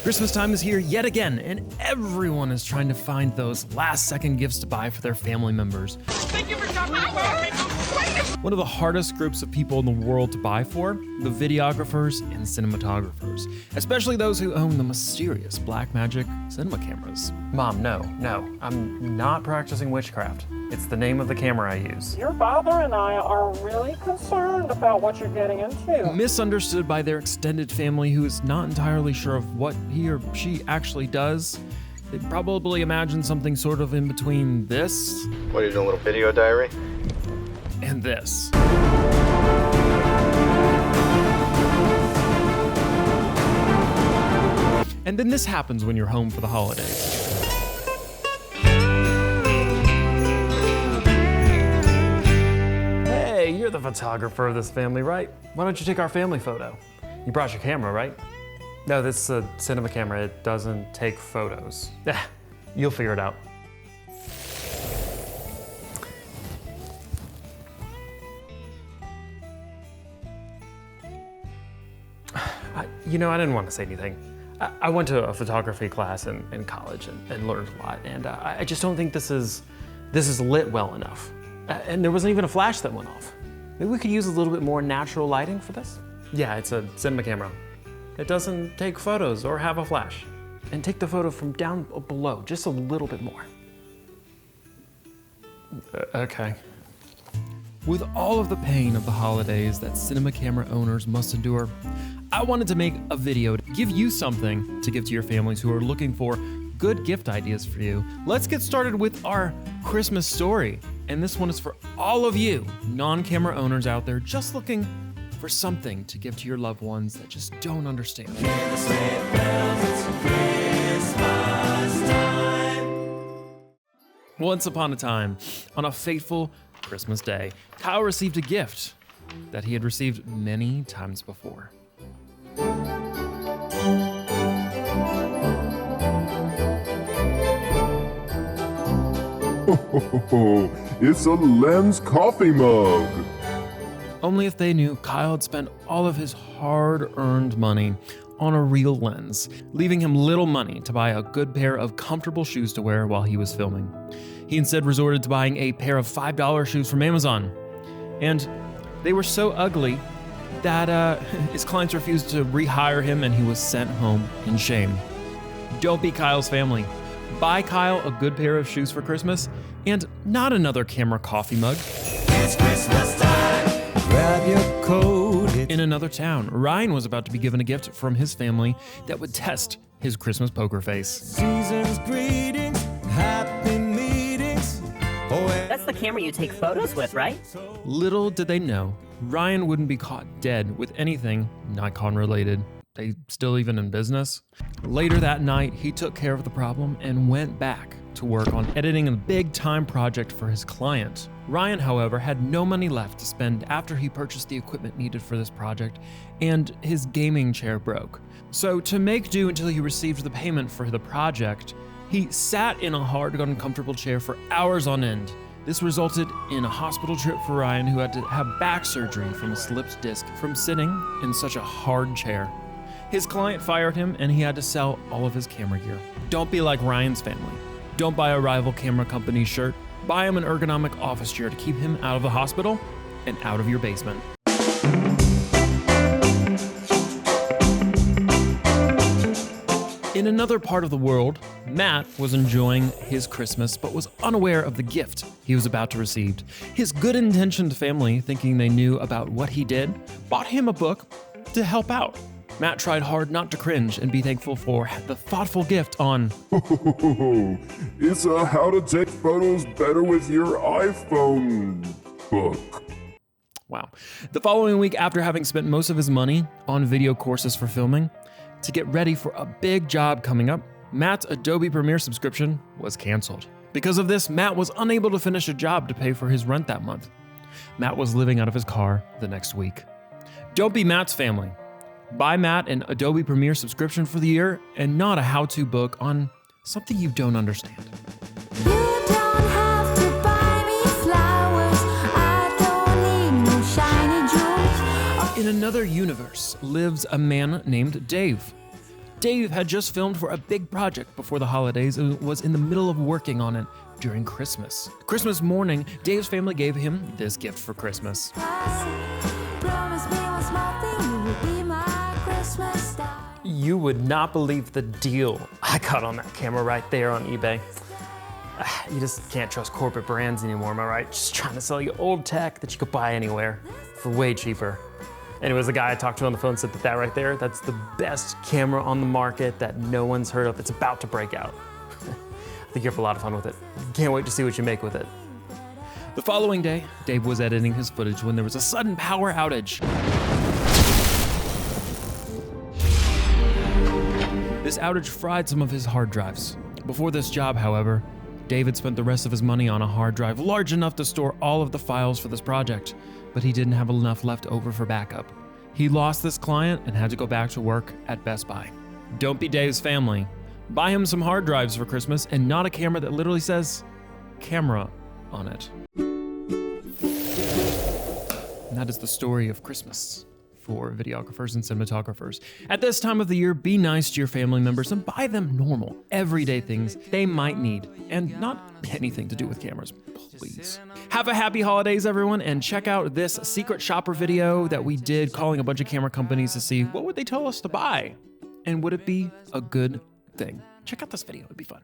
Christmas time is here yet again, and everyone is trying to find those last-second gifts to buy for their family members. Thank you for talking about it. One of the hardest groups of people in the world to buy for, the videographers and cinematographers, especially those who own the mysterious Blackmagic cinema cameras. Mom, no, I'm not practicing witchcraft. It's the name of the camera I use. Your father and I are really concerned about what you're getting into. Misunderstood by their extended family who is not entirely sure of what he or she actually does. They probably imagine something sort of in between this. What are you doing, a little video diary? And this. And then this happens when you're home for the holidays. Hey, you're the photographer of this family, right? Why don't you take our family photo? You brought your camera, right? No, this is a cinema camera. It doesn't take photos. You'll figure it out. I didn't want to say anything. I went to a photography class in college and learned a lot, and I just don't think this is lit well enough. And there wasn't even a flash that went off. Maybe we could use a little bit more natural lighting for this? Yeah, it's a cinema camera. It doesn't take photos or have a flash. And take the photo from down below, just a little bit more. Okay. With all of the pain of the holidays that cinema camera owners must endure, I wanted to make a video to give you something to give to your families who are looking for good gift ideas for you. Let's get started with our Christmas story. And this one is for all of you non-camera owners out there just looking for something to give to your loved ones that just don't understand. Once upon a time, on a fateful Christmas day, Kyle received a gift that he had received many times before. It's a Lens coffee mug. Only if they knew Kyle had spent all of his hard-earned money on a real lens, leaving him little money to buy a good pair of comfortable shoes to wear while he was filming. He instead resorted to buying a pair of $5 shoes from Amazon. And they were so ugly that his clients refused to rehire him and he was sent home in shame. Don't be Kyle's family. Buy Kyle a good pair of shoes for Christmas and not another camera coffee mug. It's Christmas time. Grab your coat. In another town, Ryan was about to be given a gift from his family that would test his Christmas poker face. Season's greetings, happy meetings. That's the camera you take photos with, right? Little did they know, Ryan wouldn't be caught dead with anything Nikon related. They still even in business? Later that night, he took care of the problem and went back to work on editing a big time project for his client. Ryan, however, had no money left to spend after he purchased the equipment needed for this project, and his gaming chair broke. So to make do until he received the payment for the project, he sat in a hard, uncomfortable chair for hours on end. This resulted in a hospital trip for Ryan, who had to have back surgery from a slipped disc from sitting in such a hard chair. His client fired him and he had to sell all of his camera gear. Don't be like Ryan's family. Don't buy a rival camera company's shirt. Buy him an ergonomic office chair to keep him out of the hospital and out of your basement. In another part of the world, Matt was enjoying his Christmas but was unaware of the gift he was about to receive. His good-intentioned family, thinking they knew about what he did, bought him a book to help out. Matt tried hard not to cringe and be thankful for the thoughtful gift on It's a How to Take Photos Better with Your iPhone book. Wow. The following week, after having spent most of his money on video courses for filming, to get ready for a big job coming up, Matt's Adobe Premiere subscription was canceled. Because of this, Matt was unable to finish a job to pay for his rent that month. Matt was living out of his car the next week. Don't be Matt's family. Buy Matt an Adobe Premiere subscription for the year and not a how-to book on something you don't understand. You don't have to buy me flowers. I don't need no shiny jewels. In another universe lives a man named Dave. Dave had just filmed for a big project before the holidays and was in the middle of working on it during Christmas. Christmas morning, Dave's family gave him this gift for Christmas. Promise me one small thing, you will be my Christmas star. You would not believe the deal I got on that camera right there on eBay. You just can't trust corporate brands anymore, am I right? Just trying to sell you old tech that you could buy anywhere for way cheaper. Anyways, the guy I talked to on the phone said that right there, that's the best camera on the market that no one's heard of. It's about to break out. I think you have a lot of fun with it. Can't wait to see what you make with it. The following day, Dave was editing his footage when there was a sudden power outage. This outage fried some of his hard drives. Before this job, however, David spent the rest of his money on a hard drive large enough to store all of the files for this project, but he didn't have enough left over for backup. He lost this client and had to go back to work at Best Buy. Don't be Dave's family. Buy him some hard drives for Christmas and not a camera that literally says camera on it. And that is the story of Christmas for videographers and cinematographers. At this time of the year, be nice to your family members and buy them normal, everyday things they might need, and not anything to do with cameras, please. Have a happy holidays, everyone, and check out this secret shopper video that we did calling a bunch of camera companies to see what would they tell us to buy, and would it be a good thing. Check out this video, it'd be fun.